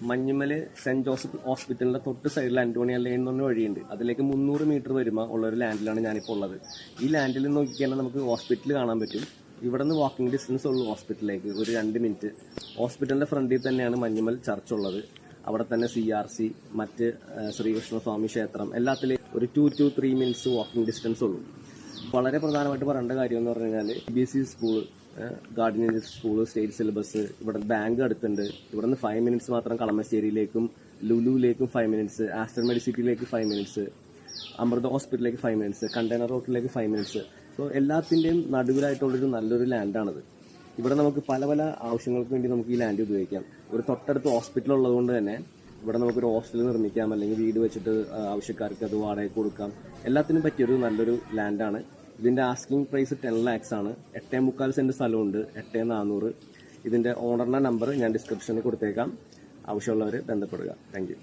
Manjummel saint Joseph ഹോസ്പിറ്റലിന്റെ തൊട്ട് സൈഡിൽ അന്റോണിയ ലൈൻ എന്ന് പറഞ്ഞ വഴിയുണ്ട്. അതിലേക്ക് 300 മീറ്റർ വരുമ്പോൾ ഉള്ള ഒരു ലാൻഡിലാണ് ഞാനിപ്പോൾ ഉള്ളത്. ഈ ലാൻഡിൽ നോക്കിക്കഴിഞ്ഞാൽ നമുക്ക് ഹോസ്പിറ്റൽ കാണാൻ പറ്റും. ഇവിടെ നിന്ന് വാക്കിംഗ് ഡിസ്റ്റൻസ് ഉള്ളൂ ഹോസ്പിറ്റലിലേക്ക്, ഒരു 2 മിനിറ്റ്. ഹോസ്പിറ്റലിന്റെ ഫ്രണ്ടിൽ തന്നെയാണ് മഞ്ഞുമൽ ചർച്ച് ഉള്ളത്. അവിടെ തന്നെ CRC, മറ്റ് ശ്രീകൃഷ്ണസ്വാമി ക്ഷേത്രം, എല്ലാത്തിലും ഒരു 2 to 3 മിനിറ്റ്സ് വാക്കിംഗ് ഡിസ്റ്റൻസ് ഉള്ളൂ. വളരെ പ്രധാനമായിട്ട് പറയേണ്ട കാര്യം എന്ന് പറഞ്ഞു കഴിഞ്ഞാൽ BC school, guardian school, state syllabus, ഇവിടെ ബാങ്ക് അടുത്തുണ്ട്. ഇവിടെ നിന്ന് 5 മിനിറ്റ്സ് മാത്രം കളമശ്ശേരിയിലേക്കും ലുലുവിലേക്കും 5 മിനിറ്റ്സ്, ആസ്റ്റർ മെഡിസിറ്റിയിലേക്ക് 5 മിനിറ്റ്സ്, അമൃത ഹോസ്പിറ്റലിലേക്ക് 5 മിനിറ്റ്സ്, കണ്ടെയ്നർ റോട്ടിലേക്ക് 5 മിനിറ്റ്സ്. സോ എല്ലാത്തിൻ്റെയും നടുവിലായിട്ടുള്ളൊരു നല്ലൊരു ലാൻഡാണത്. ഇവിടെ നമുക്ക് പല പല ആവശ്യങ്ങൾക്ക് വേണ്ടി നമുക്ക് ഈ ലാൻഡ് ഉപയോഗിക്കാം. ഒരു തൊട്ടടുത്ത് ഹോസ്പിറ്റൽ ഉള്ളതുകൊണ്ട് തന്നെ ഇവിടെ നമുക്കൊരു ഹോസ്റ്റൽ നിർമ്മിക്കാം, അല്ലെങ്കിൽ വീട് വെച്ചിട്ട് ആവശ്യക്കാർക്ക് അത് വാടകയ്ക്ക് കൊടുക്കാം. എല്ലാത്തിനും പറ്റിയൊരു നല്ലൊരു ലാൻഡാണ്. ഇതിന്റെ ആസ്കിംഗ് പ്രൈസ് 10 lakhs ആണ്. 8.25 സെന്റ് സ്ഥലമുണ്ട്, 8,400. ഇതിന്റെ ഓണറിന്റെ നമ്പർ ഞാൻ ഡിസ്ക്രിപ്ഷനിൽ കൊടുത്തേക്കാം. ആവശ്യമുള്ളവർ ബന്ധപ്പെടുക. Thank you.